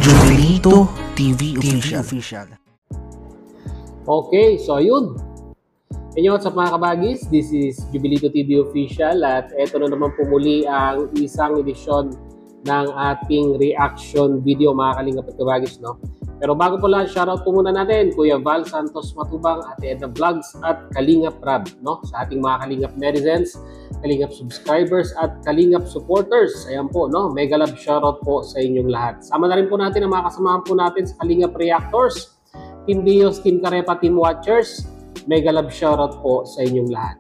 Jubilito TV Official. Okay, so ayun. Inyo, what's up mga kabagis? This is Jubilito TV Official at eto na naman po muli ang isang edisyon ng ating reaction video mga kalingap at kabagis, no? Pero bago po lahat, shoutout po muna natin Kuya Val Santos Matubang, Ate Edna Vlogs at Kalingap Rab, no? Sa ating mga kalingap netizens, kalingap subscribers at kalingap supporters. Ayan po, no? Mega love shoutout po sa inyong lahat. Sama na rin po natin ang mga kasamahan po natin sa Kalingap Reactors, Team Dios, Team Karepa, Team Watchers. Mega love shoutout po sa inyong lahat.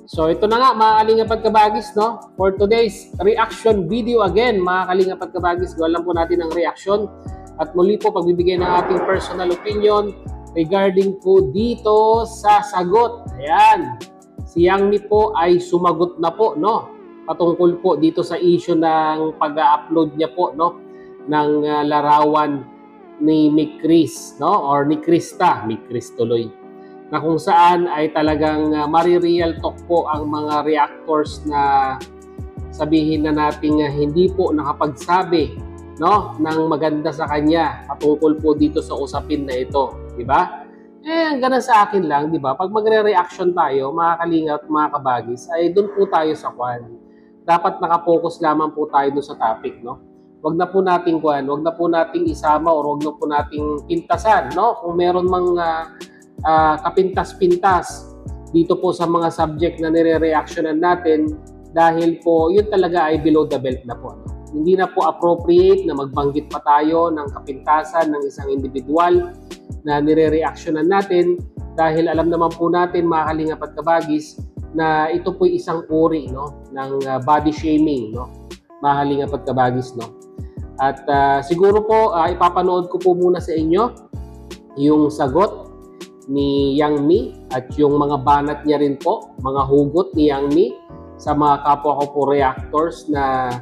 So ito na nga mga kalingap at kabagis, no? For today's reaction video again, mga kalingap at kabagis, gawin lang po natin ang reaction. At muli po pagbibigay ng ating personal opinion regarding po dito sa sagot. Ayan. Si Yang Mi po ay sumagot na po, no? Patungkol po dito sa issue ng pag-upload niya po, no? Ng larawan ni Mick Chris, no? Or ni Krista, Mick Chris tuloy. Na kung saan ay talagang mari-real talk po ang mga reactors na sabihin na natin hindi po nakapagsabi, no, ng maganda sa kanya patungkol po dito sa usapin na ito, di ba? Ang ganun sa akin lang, di ba? Pag magre-reaction tayo, mga kalingap, mga kabagis, ay doon po tayo sa kwan. Dapat nakapokus lamang po tayo doon sa topic, no? Wag na po nating kwan, wag na po nating isama o wag na po nating pintasan, no? Kung meron mga kapintas-pintas dito po sa mga subject na nire-reactionan natin, dahil po yun talaga ay below the belt na po, no? Hindi na po appropriate na magbanggit pa tayo ng kapintasan ng isang individual na nire-reactionan natin, dahil alam naman po natin mga kalingap at kabagis na ito po isang uri, no, ng body shaming, no, mga kalingap at kabagis, no. At siguro po ipapanood ko po muna sa inyo yung sagot ni Yang Mi at yung mga banat niya rin po, mga hugot ni Yang Mi sa mga kapwa ko po reactors na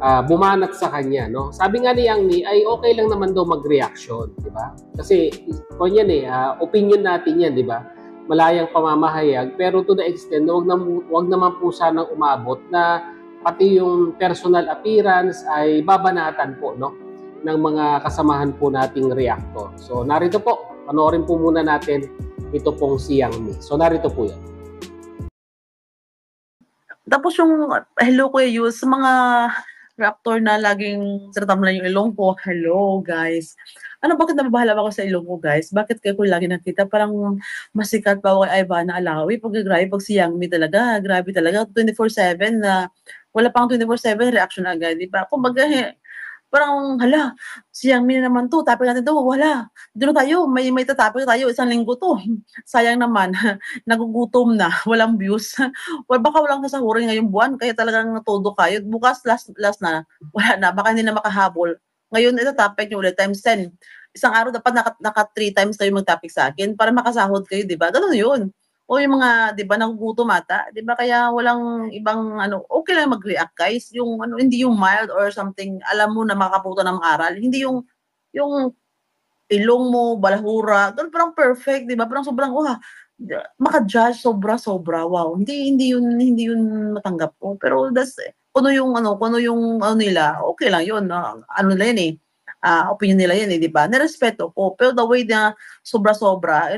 bumanat sa kanya, no? Sabi nga ni Yang Mi ay okay lang naman daw mag-reaction, di ba? Kasi yan opinion natin yan, di ba? Malayang pamamahayag, pero to the extent na wag naman po sanang umabot na pati yung personal appearance ay babanatan po, no, ng mga kasamahan po nating reactor. So narito po, panoorin po muna natin ito pong si Yang Mi. So narito po yan. Tapos yung hello Kuya Yus, sa mga reactor na laging tinatam lang yung ilong ko. Hello guys. Ano, bakit nababahala ako sa ilong ko guys? Bakit kayo ko lagi nakita? Parang masikat pa ako kay Ivana Alawi. Pag si Yang Mi talaga, grabe talaga. 24/7 na, wala pang 24/7 reaction agad. Diba? Kumbaga, parang, hala, si Yang Mi naman to, topic natin to, wala. Doon tayo, may topic tayo, isang linggo to. Sayang naman, nagugutom na, walang views. Well, baka walang kasahurin ngayong buwan, kaya talagang todo kayo. Bukas, last na, wala na, baka hindi na makahabol. Ngayon, ito topic nyo ulit, times 10. Isang araw, dapat naka 3 times kayo mag-topic sa akin para makasahod kayo, di ba? Ganun yun. O yung mga, di ba, nagugutom ata, di ba, kaya walang ibang, okay lang mag-react, guys, yung, hindi yung mild or something, alam mo na makaputo ng aral, hindi yung ilong mo, balahura, ganun, parang perfect, di ba, parang sobrang, maka-judge, sobra, wow, hindi yun matanggap ko, pero that's, kuno yung nila, okay lang yun, nila yun eh, opinion nila yan, di ba? Nirespeto ko. Pero the way na sobra-sobra,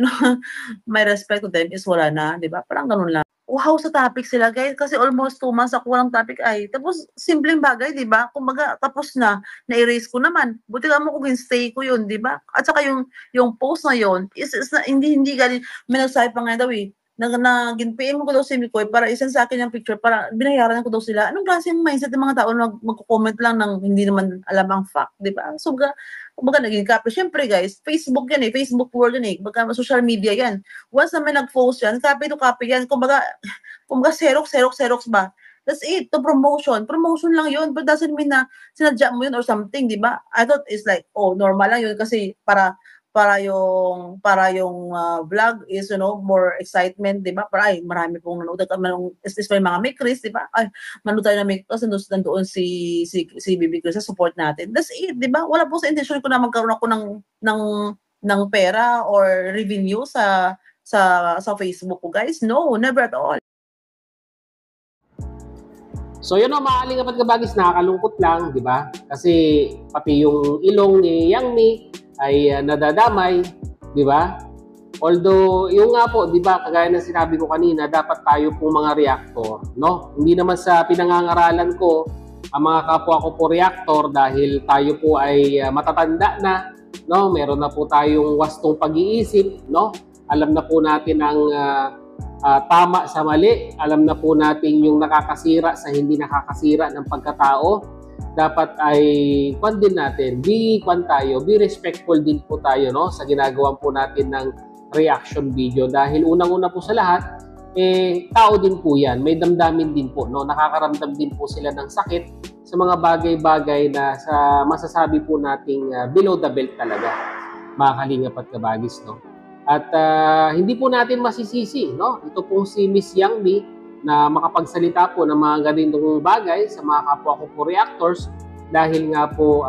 may respect to them is wala na, di ba? Parang ganun lang. Wow, sa topic sila, guys. Kasi almost 2 months ako walang topic ay. Tapos, simpleng bagay, di ba? Kumbaga, tapos na-erase ko naman. Buti ka mo kung stay ko yun, di ba? At saka yung post na yun, is na, hindi galing, may nagsabi pa nga daw eh, ginpm ko daw si Mikoy para isend sa akin yung picture para binayaran ko daw sila. Anong klaseng mindset ng mga tao na magko-comment lang ng hindi naman alam ang fact, di ba? So, kumbaga naging copy. Siyempre guys, Facebook yan eh, Facebook world yan eh, kumbaga social media yan. Once na may nag-post yan, copy to copy yan, kumbaga Xerox ba? That's it, to promotion lang yun, but doesn't mean na sinadya mo yun or something, di ba? I thought it's like, normal lang yun kasi para yung vlog is, more excitement, di ba? Para, marami pong nanood. Especially mga may Chris, di ba? Manood tayo na may Chris, nandoon si Bibi Chris sa support natin. That's it, di ba? Wala po sa intention ko na magkaroon ako ng pera or revenue sa Facebook ko, guys. No, never at all. So yun o, mga kalingap at kabagis, nakakalungkot lang, di ba? Kasi pati yung ilong ni Yang Mi ay nadadamay, di ba? Although, yung nga po, di ba, kagaya ng sinabi ko kanina, dapat tayo pong mga reactor, no? Hindi naman sa pinangangaralan ko ang mga kapwa ko po reactor dahil tayo po ay matatanda na, no? Meron na po tayong wastong pag-iisip, no? Alam na po natin ang tama sa mali, alam na po natin yung nakakasira sa hindi nakakasira ng pagkatao. Dapat ay din natin, be respectful din po tayo, no, sa ginagawa po natin ng reaction video, dahil unang-una po sa lahat, tao din po yan, may damdamin din po, no, nakakaramdam din po sila ng sakit sa mga bagay-bagay na masasabi po nating below the belt talaga, mga kalingap at kabagis, no. At hindi po natin masisisi, no? Ito pong si Miss Yang Mi na makapagsalita po ng mga ganitong bagay sa mga kapwa ko po reactors dahil nga po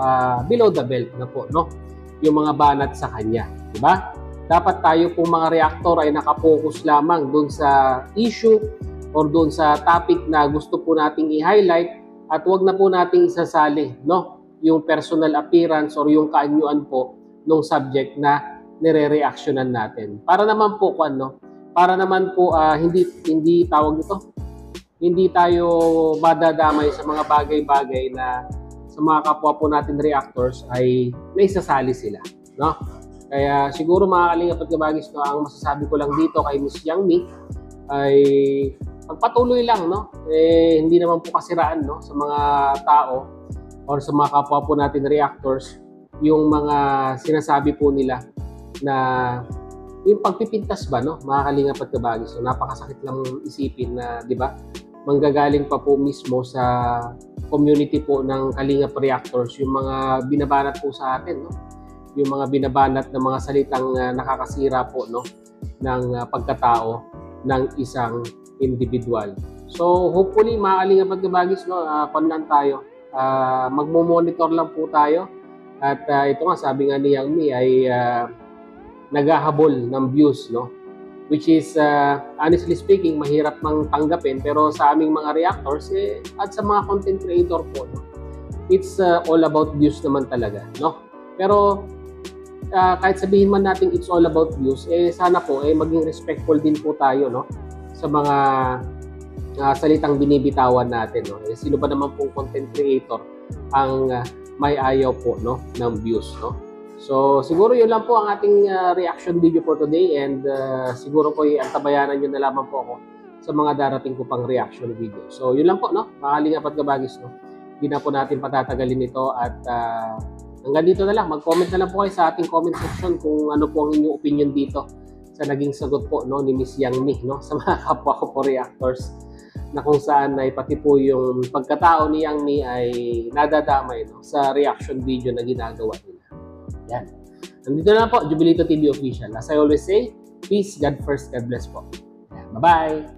below the belt na po, no? Yung mga banat sa kanya, di ba? Dapat tayo po mga reactor ay nakapokus lamang doon sa issue or doon sa topic na gusto po nating i-highlight at wag na po nating isasali, no? Yung personal appearance or yung kaanyuan po ng subject na nire-reactionan natin. Para naman po para naman po hindi tawag nito. Hindi tayo madadamay sa mga bagay-bagay na sa mga kapwa po natin reactors ay naisasali sila, no? Kaya siguro mga kalingap at kabagis, no, ang masasabi ko lang dito kay Miss Yang Mi ay pagpatuloy lang, no? Hindi naman po kasiraan, no, sa mga tao or sa mga kapwa po natin reactors yung mga sinasabi po nila na yung pagpipintas ba, no, mga kalingap at kabagis. So, napakasakit lang isipin na, di ba, manggagaling pa po mismo sa community po ng kalingap reactors yung mga binabanat po sa atin, no, yung mga binabanat na mga salitang nakakasira po, no, ng pagkatao ng isang individual. So hopefully mga kalingap at kabagis, no, lang tayo, magmo-monitor lang po tayo at ito nga sabi nga ni Yang Mi ay naghahabol ng views, no? Which is, honestly speaking, mahirap mang tanggapin, pero sa aming mga reactors, at sa mga content creator po, no? It's all about views naman talaga, no? Pero, kahit sabihin man natin it's all about views, sana po, maging respectful din po tayo, no? Sa mga salitang binibitawan natin, no? Sino ba naman pong content creator ang may ayaw po, no, ng views, no? So, siguro yun lang po ang ating reaction video for today, and siguro po antabayanan nyo na lamang po ako sa mga darating ko pang reaction video. So, yun lang po, no? Mga kalingap at kabagis, no? Hindi na po natin patatagalin ito at hanggang dito na lang. Mag-comment na lang po kayo sa ating comment section kung ano po ang inyong opinion dito sa naging sagot po, no, ni Miss Yang Mi, no, sa mga kapwa ko po reactors, na kung saan ay pati po yung pagkatao ni Yang Mi ay nadadamay, no, sa reaction video na ginagawa nila. Yan. Nandito na po, Jubilito TV Official. As I always say, peace, God first, God bless po. Yan. Bye-bye!